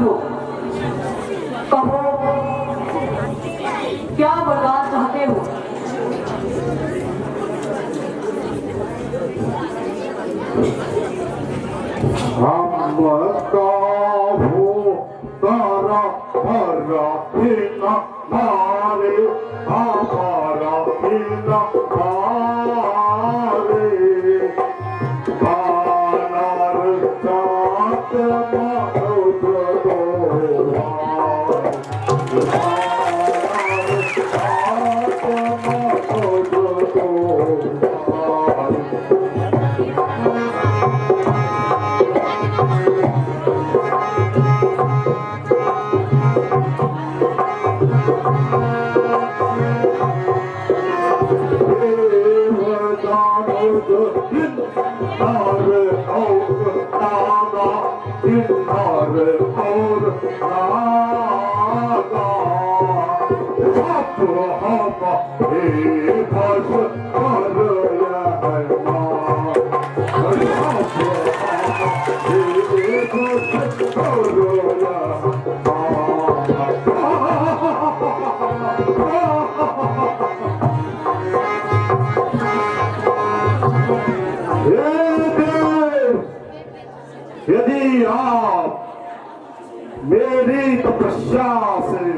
हो, कहो क्या वरदान चाहते हो। हम काहू तारा हरा हिना मारे हमारा हिना मारे बानर जात मानुष दो बानर जात मानुष दो यदि आप मेरी तपस्या से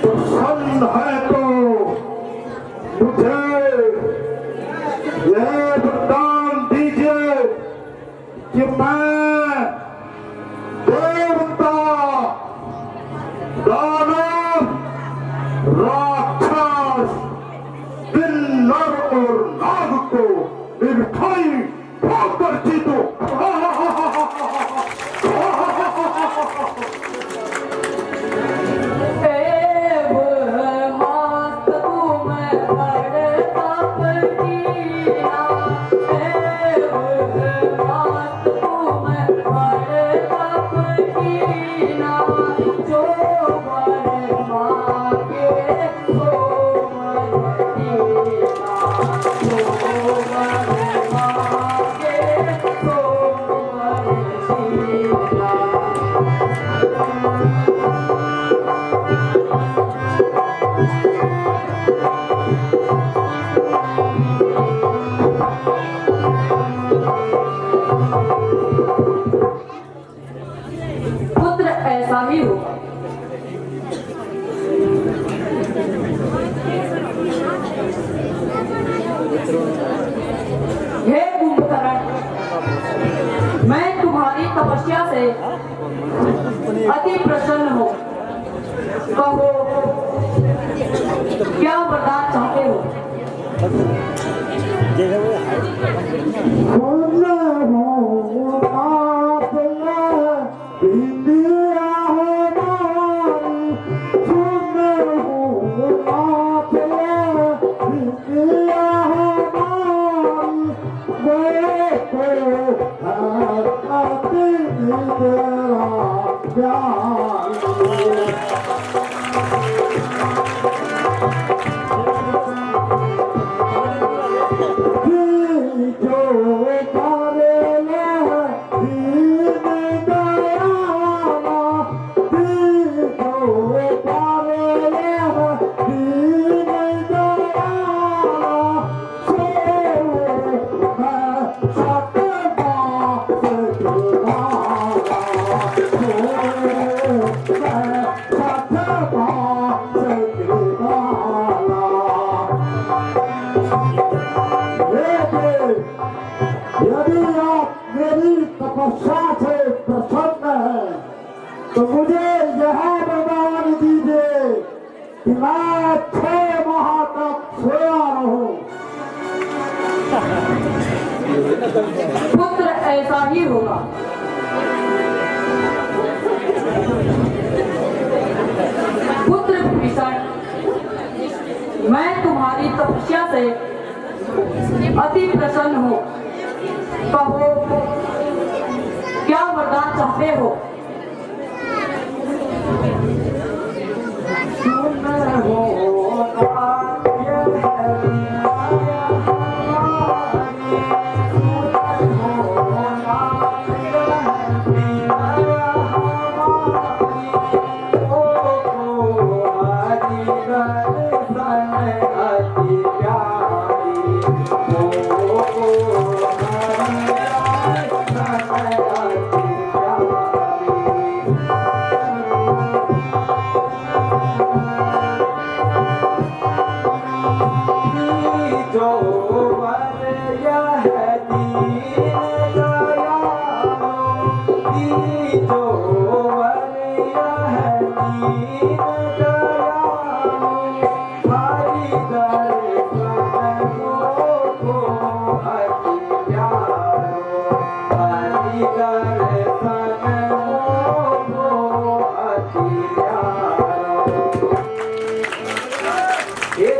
प्रसन्न है तो मुझे यह वरदान दीजिए कि मैं देवता दानव राक्षस किन्नर और नाग को निर्भय होकर जीतूं। पुत्र ऐसा ही होगा। हे कुंभकर्ण, मैं तुम्हारी तपस्या से अति प्रसन्न हूँ। कहो क्या वरदान चाहते हो। यदि आप मेरी तपस्या से प्रसन्न हैं तो मुझे यह वरदान दीजिए कि मैं 6 माह तक सोया रहूं। पुत्र ऐसा ही होगा। पुत्र विभीषण, मैं तुम्हारी तपस्या से अति प्रसन्न हूँ। कहो क्या वरदान चाहते हो।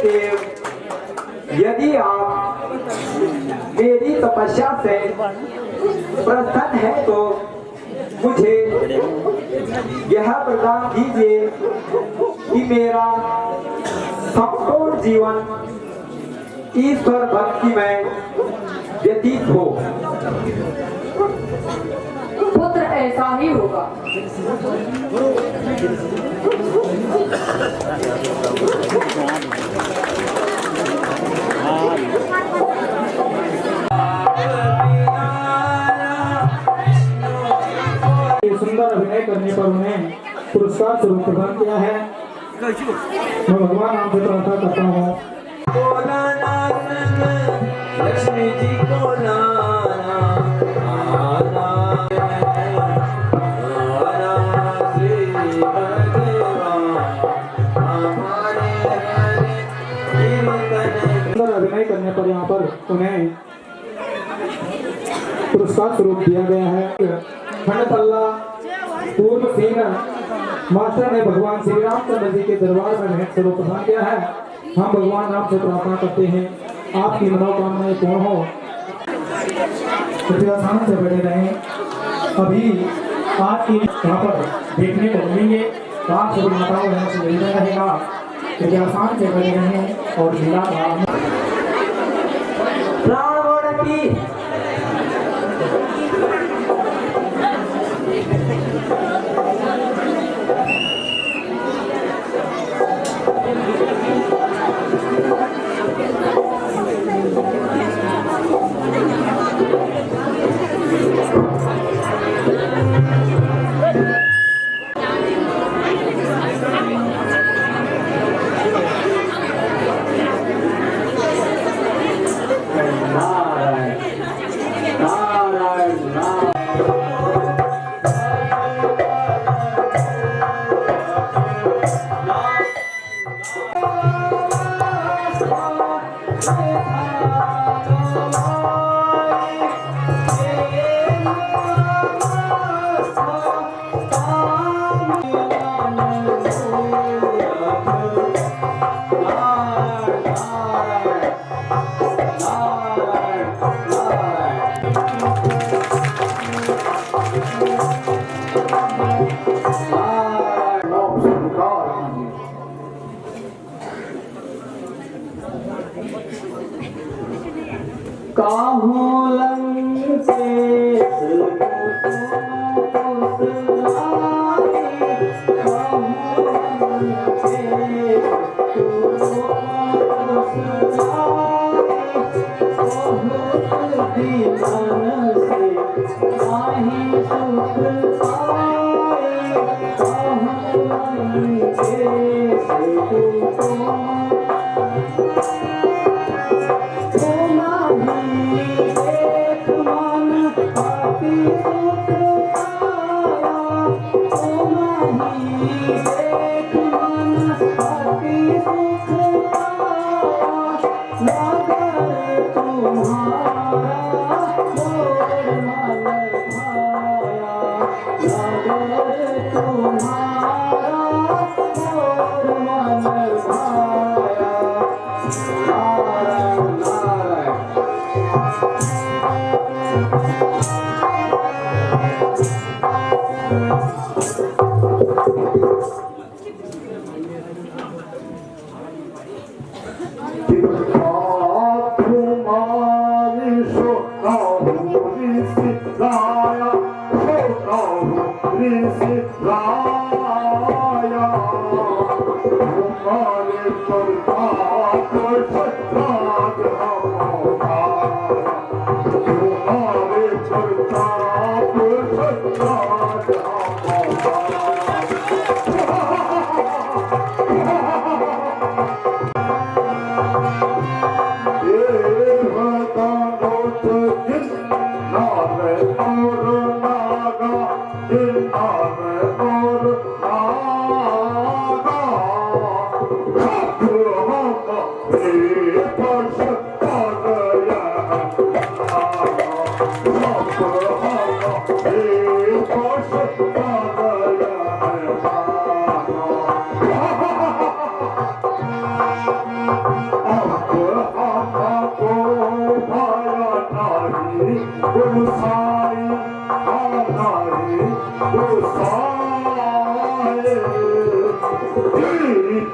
देव, यदि आप मेरी तपस्या से प्रसन्न है तो मुझे यह वरदान दीजिए कि मेरा संपूर्ण जीवन ईश्वर भक्ति में व्यतीत हो। पुत्र ऐसा ही होगा। सुंदर अभिनय करने पर उन्हें पुरस्कार स्वरूप प्रदान किया है। मैं भगवान नाम से प्रार्थना करता हूँ। लक्ष्मी जी को लाना, आना, आना श्री भगवान हमारे कीर्तन। सुंदर अभिनय करने पर यहाँ पर उन्हें पुरस्कार स्वरूप दिया गया है। खंडपल्ला पूर्व सिंह मास्टर ने भगवान श्री रामचंद्र जी के दरबार में भेंट स्वरूप प्रदान किया है। हम भगवान नाम से प्रार्थना करते हैं आपकी मनोकामनाएं पूर्ण हो। कृपया शांत से बैठे रहें। अभी आपकी यहाँ पर देखने को मिलेंगे। आप सभी माताओं बहनों से मिलना रहेगा। कृपया शांत से बैठे रहें और लीला रावण की Hey,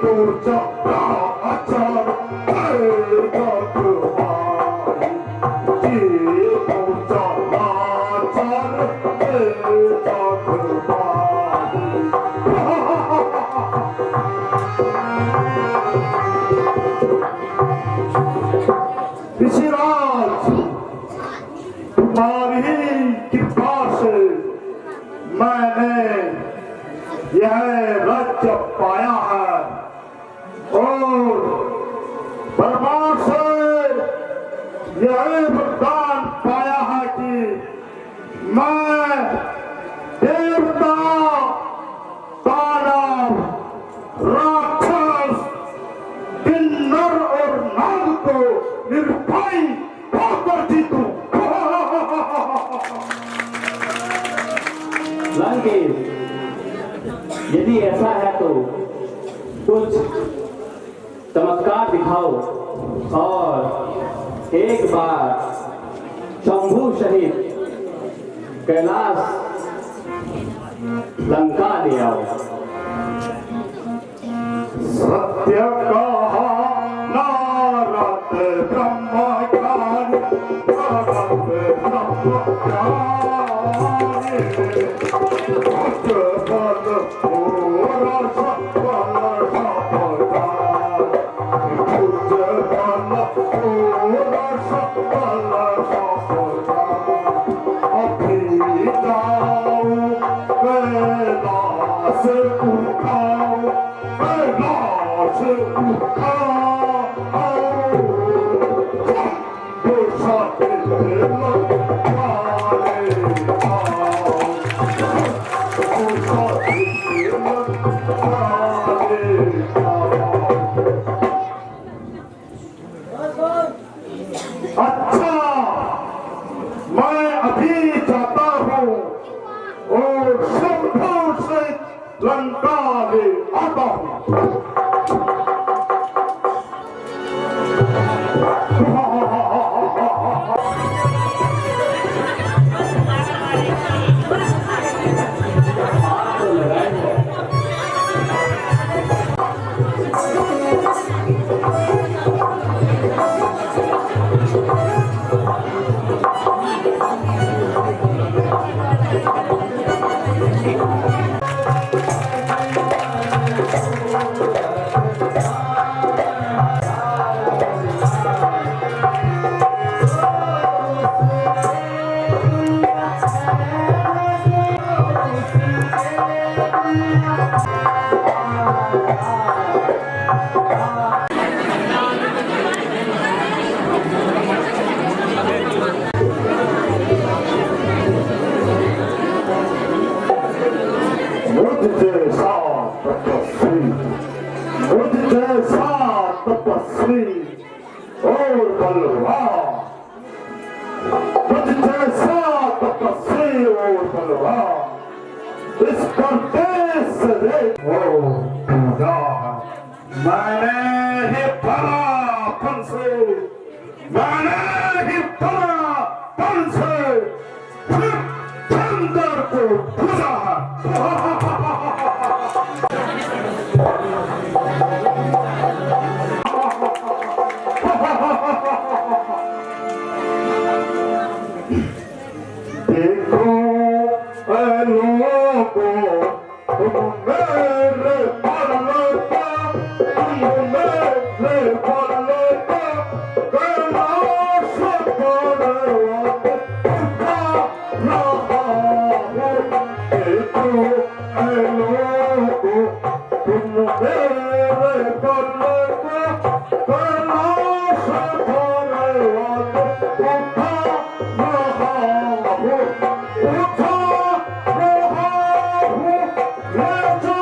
तो चक्का अचार जगमाई जी तो चला चल जगमाई ऋषिराज तुम्हारी कृपा से मैंने यह राज्य पाया है और परमार से यह वरदान पाया है कि मैं देवता दानव राक्षस किन्नर और नाग को निर्भय होकर जीतूं। लंकेश, यदि ऐसा है तो कुछ चमत्कार दिखाओ और एक बार शंभु सहित कैलाश लंका ले आओ। सत्य कहा नारद ब्रह्मज्ञानी नारद ब्रह्मज्ञानी भक्त बल और सबल सबदार भक्त बल और सबल सबदार अभी जाओ कैलाश उठाओ कैलाश उठाओ जो साथिल लंकारे आओ जो साथिल लंकारे आओ। अच्छा, मैं अभी जाता हूँ और शंभू से लंका ले आता हूँ। मुझ जैसा तपस्वी और बलवान, मुझ जैसा तपस्वी और बलवान इस प्रदेश रे पूजा है। मैंने ही परापन से चंदर को पूजा है। देखो लोगों, तुम मेरे परलोका, तुम मेरे परलोका, कैलाश पर्वत उठा रहा हूँ। देखो लोगों, तुम मेरे परलोका, कैलाश पर्वत उठा रहा हूँ। उठा रहा हूँ, ले जा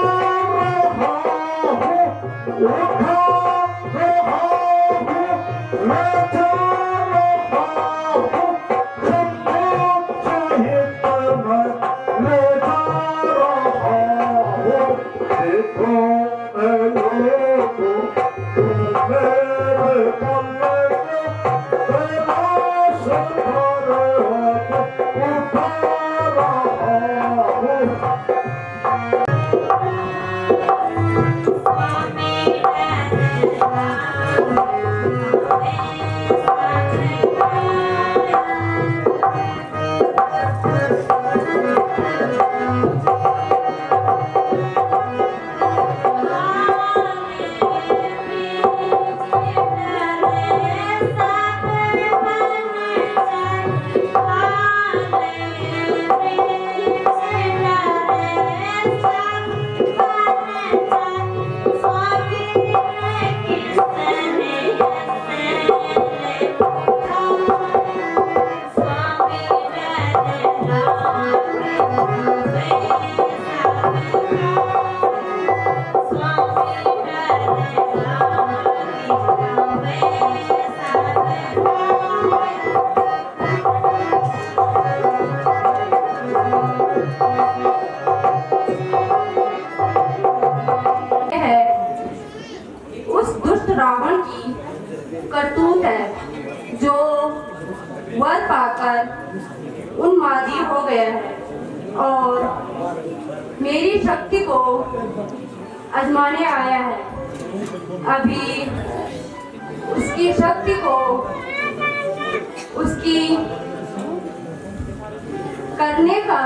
यह है उस दुष्ट रावण की करतूत है जो वर पाकर उन्मादी हो गया है और मेरी शक्ति को आजमाने आया है। अभी उसकी शक्ति को उसकी करने का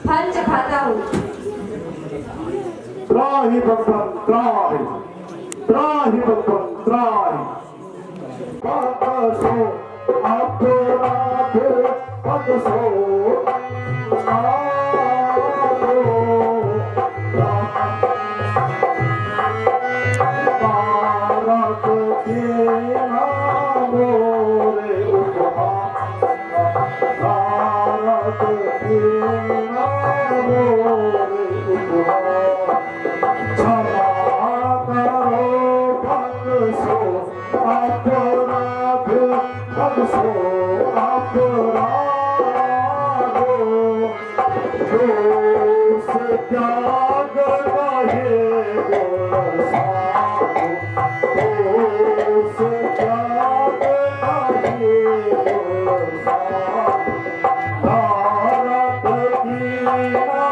फल चखाता हूँ। त्राहि भगवान त्राहि त्राहि भगवान त्राहि पदसो अपराध पदसो भारत के मोरे उपहास भारत के मोरे उपहास क्षमा करो भगसो अपराध भगसो अपराध दोष त्याग रहे गुण साधु दोष त्याग रहे गुण साधु भारत कीना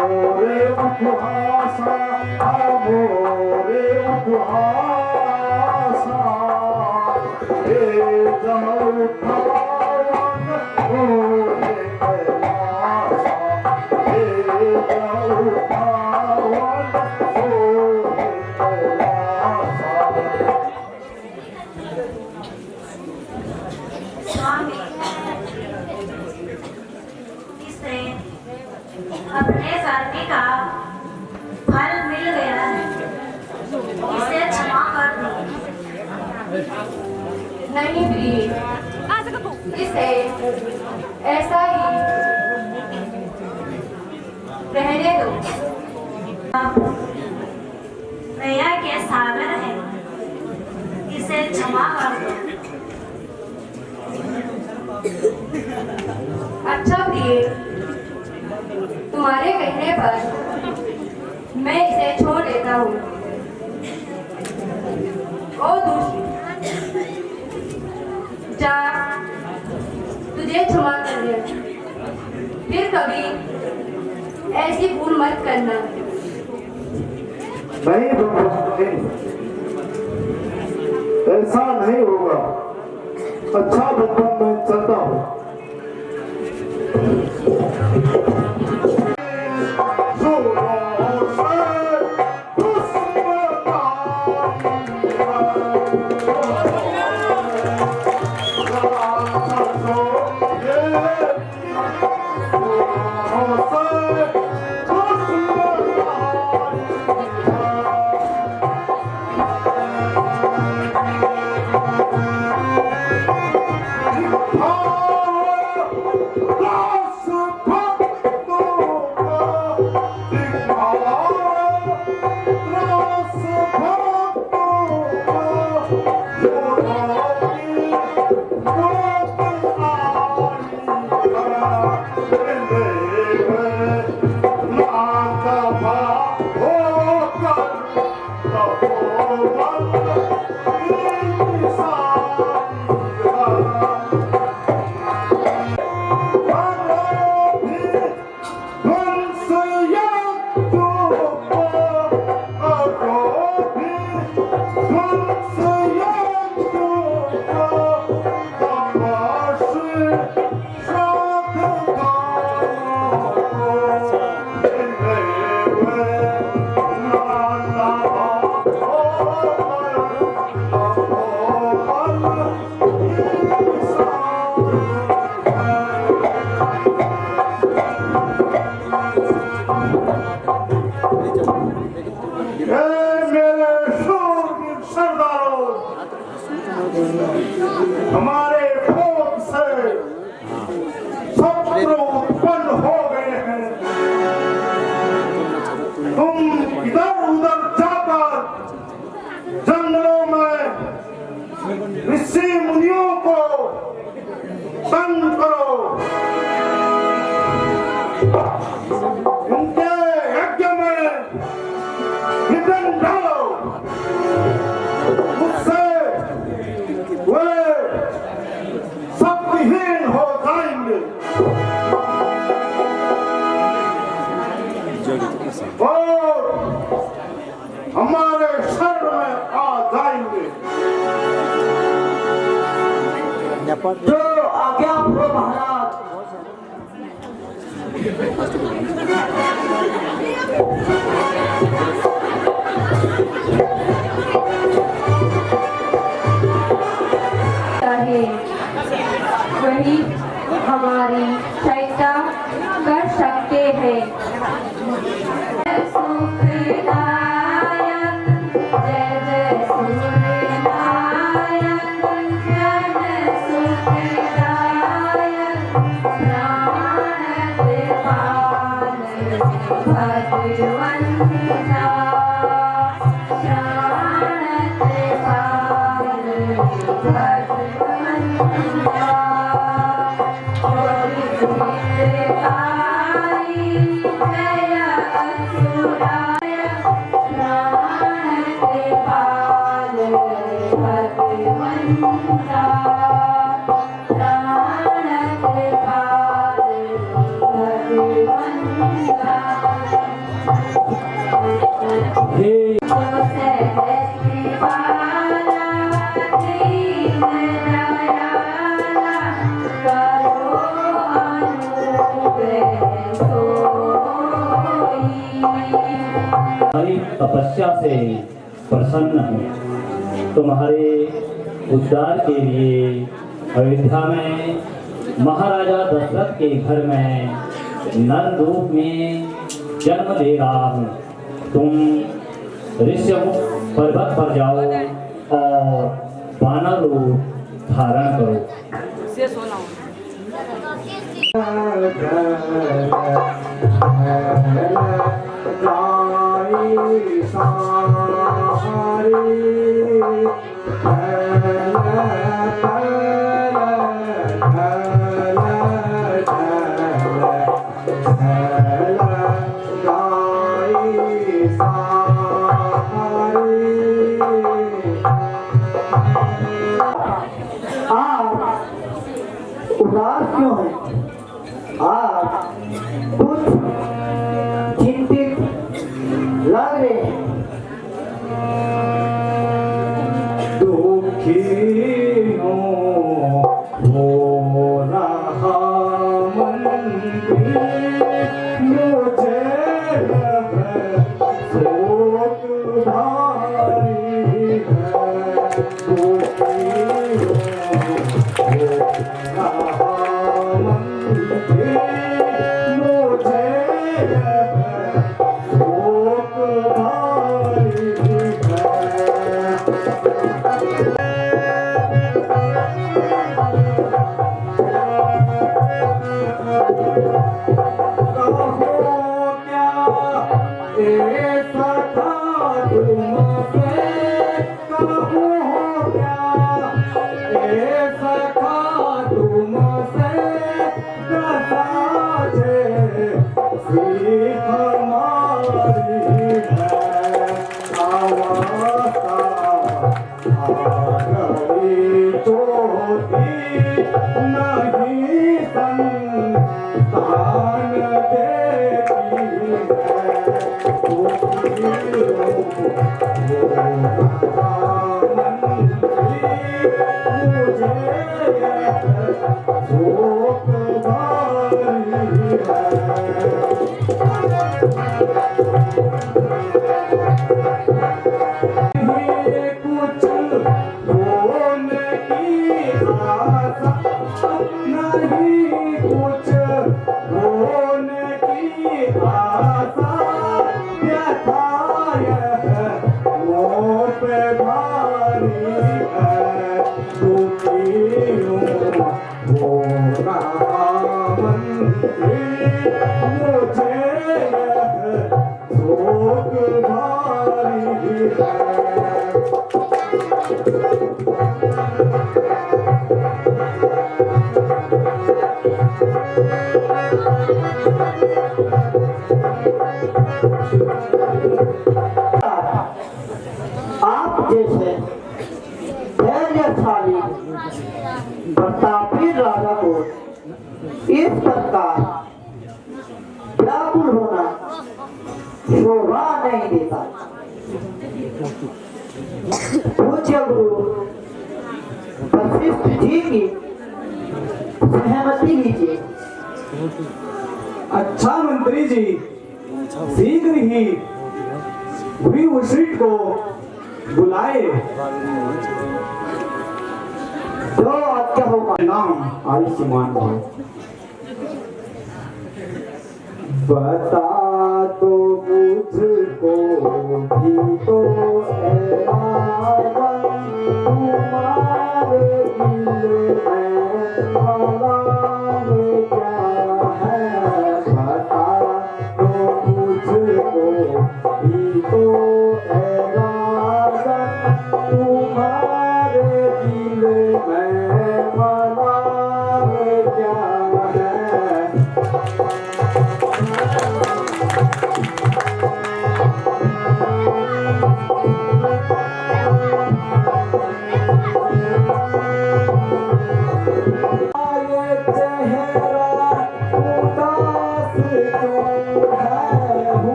मोरे उपहासा मोरे उपहासा हे जाऊ पावन मोरे कैलासा हे जाऊ पावन मोरे कैलासा स्वामी इसे अपने कर्म का फल मिल गया है, इसे क्षमा कर दो। नहीं प्रिय, इसे ऐसा ही रहने दो। दया के सागर है, इसे क्षमा कर दो। अच्छा प्रिय, तुम्हारे कहने पर मैं इसे छोड़ देता हूँ। ओ दुष्ट, जा, तुझे क्षमा कर दिया। फिर कभी ऐसी भूल मत करना। नहीं भगवान नहीं, ऐसा नहीं होगा। अच्छा भगवान मैं चलता हूँ। बंद करो। उनके यज्ञ में निधन डालो। मुझसे वे शक्तिहीन हो जाएंगे और हमारे शरण में आ जाएंगे। जो आज्ञा हो महाराज। है वही हमारी सहायता कर सकते हैं। हमारी तपस्या से प्रसन्न हूँ। तुम्हारे उद्धार के लिए अयोध्या में महाराजा दशरथ के घर में नर रूप में जन्म ले रहा हूँ। तुम ऋषभ पर्वत पर जाओ और वानर रूप धारण करो। उदास क्यों है? आप कुछ चिंतित लग रहे हैं। दुखी हो रहा मन मुझे शोक भारी है। दुखी कुछ आप जैसे धैर्यशाली प्रतापी राजा को इस प्रकार व्याकुल होना शोभा नहीं देता। पूज्य गुरु वशिष्ठ जी की सहमति लीजिए। अच्छा मंत्री जी, शीघ्र ही वशिष्ठ को बुलाए। जो आज्ञा होगा। नाम आयुष्मान भव। बता तो मुझको भी तो है रावण, तुम्हारे दिल में भगवान क्या है। बता तो मुझको भी तो है रावण, तुम्हारे दिल में भगवान क्या है।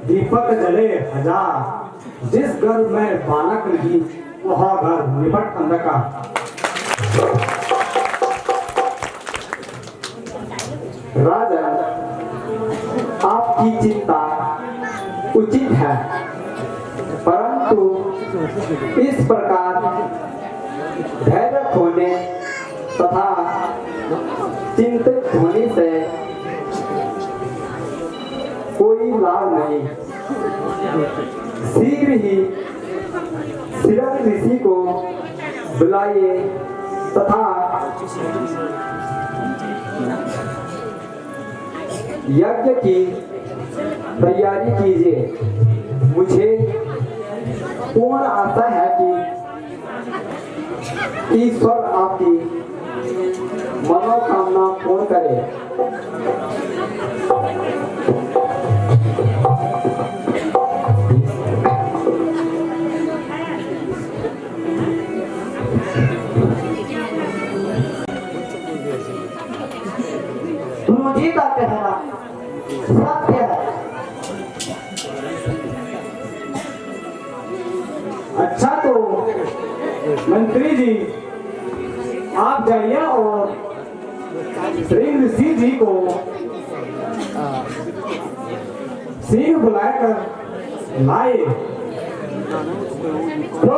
दीपक जले हजार, जिस घर में बालक नहीं वह घर निपट अंधकार। राजा, आपकी चिंता उचित है, परंतु इस प्रकार धैर्य खोने तथा चिंतित होने से कोई लाभ नहीं। शीघ्र ही सिरक ऋषि को बुलाइए तथा यज्ञ की तैयारी कीजिए। मुझे पूर्ण आशा है कि ईश्वर आपकी मनोकामना पूर्ण करे। गुरुजी का कहना सत्य है। अच्छा तो मंत्री जी, आप जाइए और श्री ऋषि जी को शीघ्र बुलाकर लाए। तो